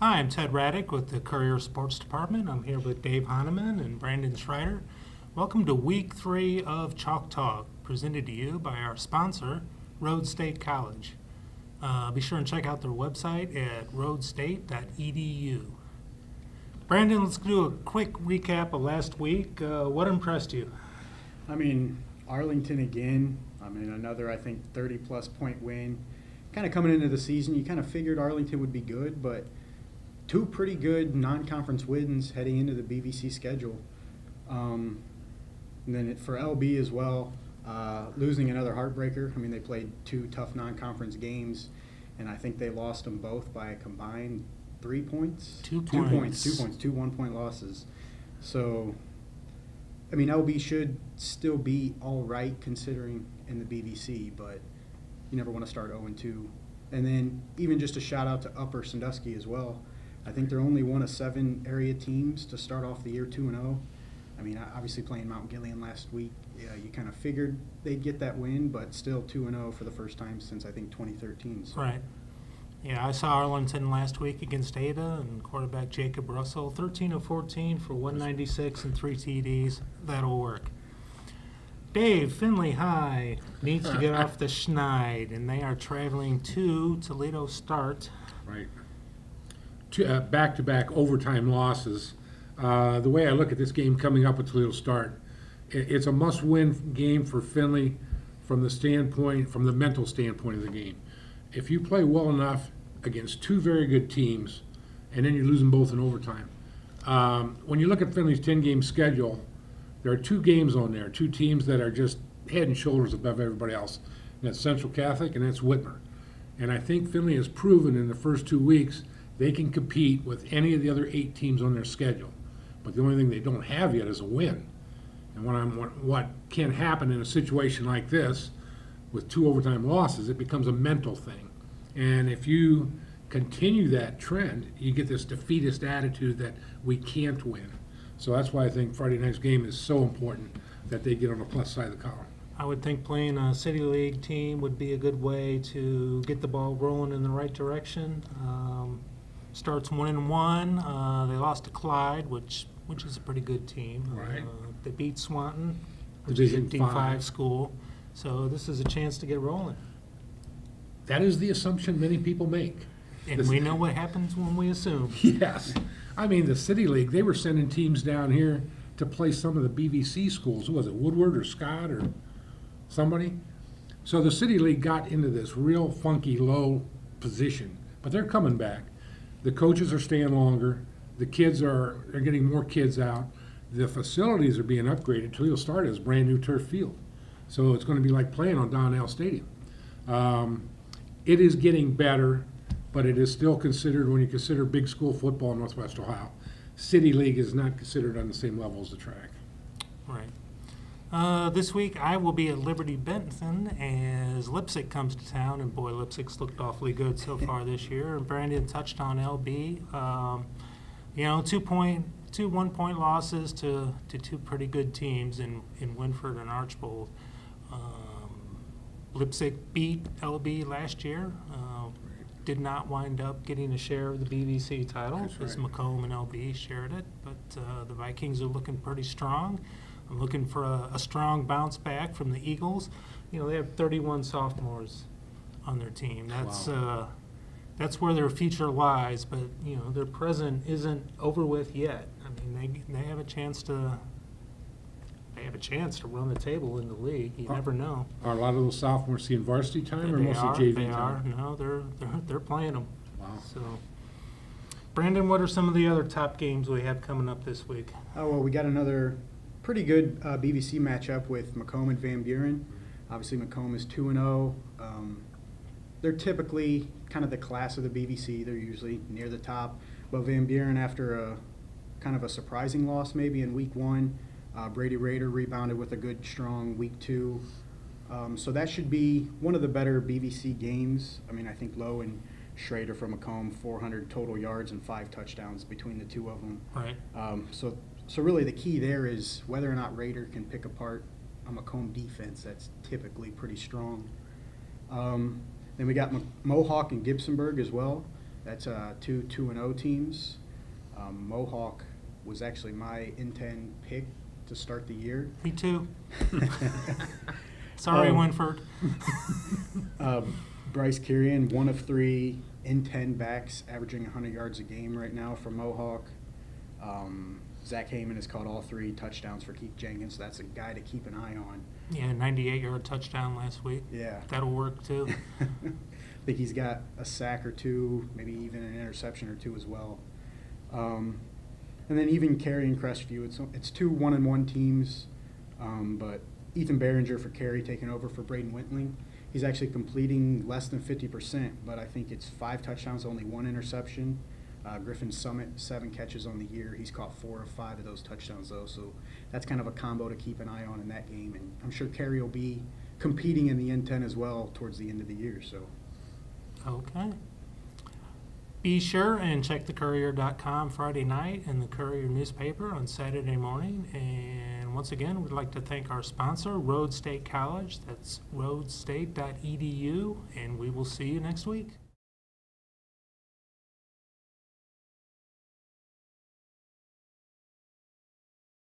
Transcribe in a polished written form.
Hi, I'm Ted Raddick with the Courier Sports Department. I'm here with Dave Hahneman and Brandon Schreider. Welcome to Week 3 of Chalk Talk, presented to you by our sponsor, Rhodes State College. Be sure and check out their website at rhodesstate.edu. Brandon, let's do a quick recap of last week. What impressed you? Arlington again. Another, I think, 30-plus point win. Kind of coming into the season, you kind of figured Arlington would be good, but two pretty good non-conference wins heading into the BVC schedule. And then for LB as well, losing another heartbreaker. They played two tough non-conference games, and I think they lost them both by a combined 3 points? 2 points. 2 points, two one-point losses. So, LB should still be all right considering in the BVC, but you never want to start 0-2. And then even just a shout-out to Upper Sandusky as well. I think they're only one of 7 area teams to start off the year 2-0. Obviously playing Mount Gilead last week, you kind of figured they'd get that win, but still 2-0 for the first time since, I think, 2013. So. Right. Yeah, I saw Arlington last week against Ada and quarterback Jacob Russell, 13 of 14 for 196 and 3 TDs. That'll work. Dave, Finley High needs to get off the schneid, and they are traveling to Toledo start. Right. Back-to-back overtime losses. The way I look at this game coming up with Toledo start, it's a must-win game for Finley from the mental standpoint of the game. If you play well enough against two very good teams, and then you lose them both in overtime. When you look at Finley's 10-game schedule, there are 2 games on there, 2 teams that are just head and shoulders above everybody else. And that's Central Catholic and that's Whitmer. And I think Finley has proven in the first 2 weeks they can compete with any of the other 8 teams on their schedule. But the only thing they don't have yet is a win. And what can happen in a situation like this with 2 overtime losses, it becomes a mental thing. And if you continue that trend, you get this defeatist attitude that we can't win. So that's why I think Friday night's game is so important that they get on the plus side of the column. I would think playing a City League team would be a good way to get the ball rolling in the right direction. Starts 1-1. They lost to Clyde, which is a pretty good team. Right. They beat Swanton, which is a Division 5 school. So this is a chance to get rolling. That is the assumption many people make. And we know what happens when we assume. Yes. The City League, they were sending teams down here to play some of the BVC schools. Who was it, Woodward or Scott or somebody? So the City League got into this real funky low position, but they're coming back. The coaches are staying longer. The kids they're getting more kids out. The facilities are being upgraded. Toledo Start has a brand new turf field. So it's going to be like playing on Donnell Stadium. It is getting better, but it is still considered, when you consider big school football in Northwest Ohio, City League is not considered on the same level as the track. Right. This week I will be at LibertyBenton as Lipsick comes to town, and boy, Lipsick's looked awfully good so far this year. And Brandon touched on LB. 2 one-point losses to 2 pretty good teams in Winford and Archbold. Lipsick beat LB last year. Did not wind up getting a share of the BVC title because Macomb and LB shared it, but the Vikings are looking pretty strong. I'm looking for a strong bounce back from the Eagles. They have 31 sophomores on their team. That's where their future lies, but their present isn't over with yet. They have a chance to run the table in the league. You never know. Are a lot of those sophomores seeing varsity time or They mostly are. JV They time? are. No, they're playing them. Wow. So, Brandon, what are some of the other top games we have coming up this week? We got another pretty good BVC matchup with Macomb and Van Buren. Obviously, Macomb is 2-0. They're typically kind of the class of the BVC. They're usually near the top. But Van Buren, after a kind of a surprising loss maybe in week 1, Brady Rader rebounded with a good, strong week 2. So that should be one of the better BVC games. I think Lowe and Schrader from Macomb, 400 total yards and 5 touchdowns between the 2 of them. Right. So really the key there is whether or not Rader can pick apart a Macomb defense that's typically pretty strong. Then we got Mohawk and Gibsonburg as well. That's two 2-0 teams. Mohawk was actually my N10 pick to start the year. Me too. Sorry, Winford. Bryce Kirian, 1 of 3 N10 backs, averaging 100 yards a game right now for Mohawk. Zach Heyman has caught all 3 touchdowns for Keith Jenkins, so that's a guy to keep an eye on. Yeah, 98-yard touchdown last week. Yeah. That'll work too. I think he's got a sack or 2, maybe even an interception or 2 as well. And then even Cary and Crestview, it's 2 1-1 teams, but Ethan Behringer for Cary taking over for Braden Wintling. He's actually completing less than 50%, but I think it's 5 touchdowns, only 1 interception. Griffin Summit, 7 catches on the year. He's caught 4 of 5 of those touchdowns, though, so that's kind of a combo to keep an eye on in that game. And I'm sure Cary will be competing in the N10 as well towards the end of the year. So, Okay. Be sure and check the Courier.com Friday night and the Courier newspaper on Saturday morning. And once again, we'd like to thank our sponsor, Rhodes State College. That's rhodesstate.edu, and we will see you next week.